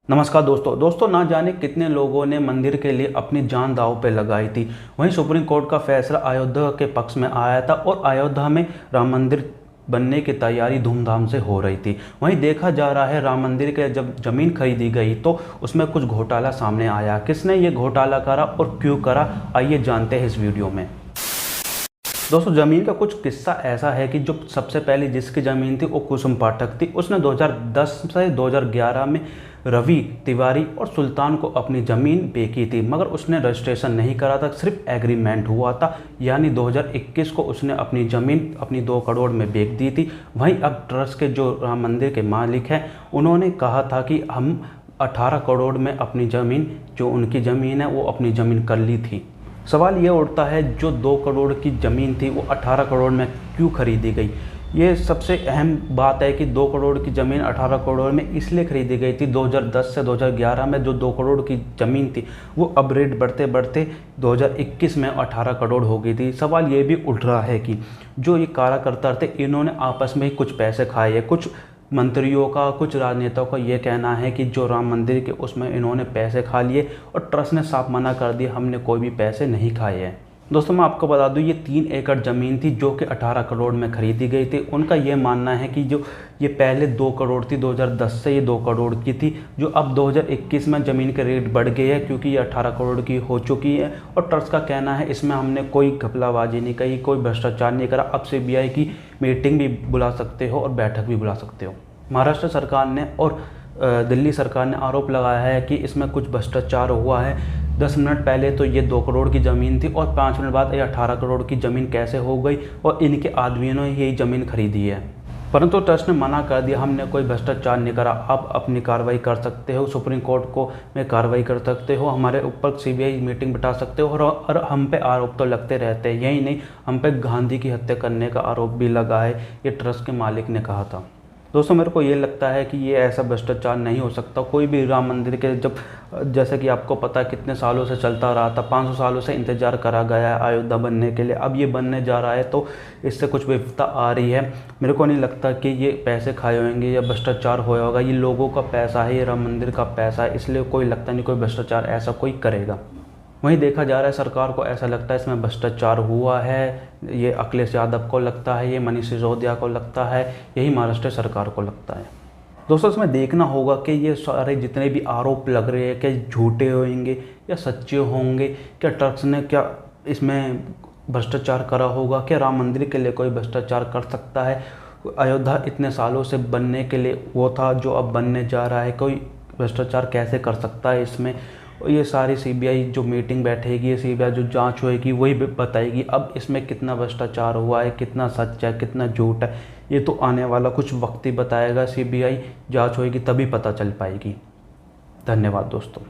नमस्कार दोस्तों ना जाने कितने लोगों ने मंदिर के लिए अपनी जान दांव पे लगाई थी। वहीं सुप्रीम कोर्ट का फैसला अयोध्या के पक्ष में आया था और अयोध्या में राम मंदिर बनने की तैयारी धूमधाम से हो रही थी। वहीं देखा जा रहा है राम मंदिर के जब ज़मीन खरीदी गई तो उसमें कुछ घोटाला सामने आया। किसने ये घोटाला करा और क्यों करा, आइए जानते हैं इस वीडियो में। दोस्तों ज़मीन का कुछ किस्सा ऐसा है कि जो सबसे पहले जिसकी ज़मीन थी वो कुसुम पाठक थी। उसने 2010 से 2011 में रवि तिवारी और सुल्तान को अपनी ज़मीन बेची थी, मगर उसने रजिस्ट्रेशन नहीं करा था, सिर्फ एग्रीमेंट हुआ था। यानी 2021 को उसने अपनी ज़मीन अपनी 2 करोड़ में बेच दी थी। वहीं अब ट्रस्ट के जो राम मंदिर के मालिक हैं उन्होंने कहा था कि हम 18 करोड़ में अपनी ज़मीन, जो उनकी ज़मीन है वो अपनी ज़मीन कर ली थी। सवाल ये उठता है जो 2 करोड़ की ज़मीन थी वो 18 करोड़ में क्यों खरीदी गई। ये सबसे अहम बात है कि 2 करोड़ की ज़मीन 18 करोड़ में इसलिए खरीदी गई थी। 2010 से 2011 में जो 2 करोड़ की ज़मीन थी वो अब रेट बढ़ते बढ़ते 2021 में 18 करोड़ हो गई थी। सवाल ये भी उठ रहा है कि जो ये कार्यकर्ता थे इन्होंने आपस में ही कुछ पैसे खाए हैं। कुछ मंत्रियों का, कुछ राजनेताओं का ये कहना है कि जो राम मंदिर के उसमें इन्होंने पैसे खा लिए और ट्रस्ट ने साफ मना कर दिया, हमने कोई भी पैसे नहीं खाए हैं। दोस्तों मैं आपको बता दूं ये 3 एकड़ ज़मीन थी जो कि 18 करोड़ में खरीदी गई थी। उनका ये मानना है कि जो ये पहले 2 करोड़ थी, 2010 से ये 2 करोड़ की थी, जो अब 2021 में ज़मीन के रेट बढ़ गए हैं क्योंकि ये 18 करोड़ की हो चुकी है। और ट्रस्ट का कहना है इसमें हमने कोई घपलाबाजी नहीं की, कोई भ्रष्टाचार नहीं करा। अब CBI की मीटिंग भी बुला सकते हो और बैठक भी बुला सकते हो। महाराष्ट्र सरकार ने और दिल्ली सरकार ने आरोप लगाया है कि इसमें कुछ भ्रष्टाचार हुआ है। 10 मिनट पहले तो ये 2 करोड़ की ज़मीन थी और 5 मिनट बाद ये 18 करोड़ की ज़मीन कैसे हो गई और इनके आदमियों ने यही ज़मीन खरीदी है। परंतु ट्रस्ट ने मना कर दिया, हमने कोई भ्रष्टाचार नहीं करा। आप अपनी कार्रवाई कर सकते हो, सुप्रीम कोर्ट को में कार्रवाई कर सकते हो, हमारे ऊपर CBI मीटिंग बिठा सकते हो। और हम पे आरोप तो लगते रहते हैं, यही नहीं हम पे गांधी की हत्या करने का आरोप भी लगा है, ये ट्रस्ट के मालिक ने कहा था। दोस्तों मेरे को ये लगता है कि ये ऐसा भ्रष्टाचार नहीं हो सकता। कोई भी राम मंदिर के जैसे कि आपको पता है कितने सालों से चलता रहा था, 500 सालों से इंतज़ार करा गया है अयोध्या बनने के लिए। अब ये बनने जा रहा है तो इससे कुछ विफलता आ रही है। मेरे को नहीं लगता कि ये पैसे खाए होंगे या भ्रष्टाचार होया होगा। ये लोगों का पैसा है, ये राम मंदिर का पैसा है, इसलिए कोई लगता नहीं कोई भ्रष्टाचार ऐसा कोई करेगा। वहीं देखा जा रहा है सरकार को ऐसा लगता है इसमें भ्रष्टाचार हुआ है। ये अखिलेश यादव को लगता है, ये मनीष सिसोदिया को लगता है, यही महाराष्ट्र सरकार को लगता है। दोस्तों इसमें देखना होगा कि ये सारे जितने भी आरोप लग रहे हैं क्या झूठे होंगे या सच्चे होंगे। क्या ट्रस्ट ने क्या इसमें भ्रष्टाचार करा होगा? क्या राम मंदिर के लिए कोई भ्रष्टाचार कर सकता है? अयोध्या इतने सालों से बनने के लिए वो था जो अब बनने जा रहा है, कोई भ्रष्टाचार कैसे कर सकता है इसमें? ये सारी CBI जो मीटिंग बैठेगी, ये CBI जो जांच होएगी वही बताएगी अब इसमें कितना भ्रष्टाचार हुआ है, कितना सच है, कितना झूठ है। ये तो आने वाला कुछ वक्त ही बताएगा। CBI जांच होएगी तभी पता चल पाएगी। धन्यवाद दोस्तों।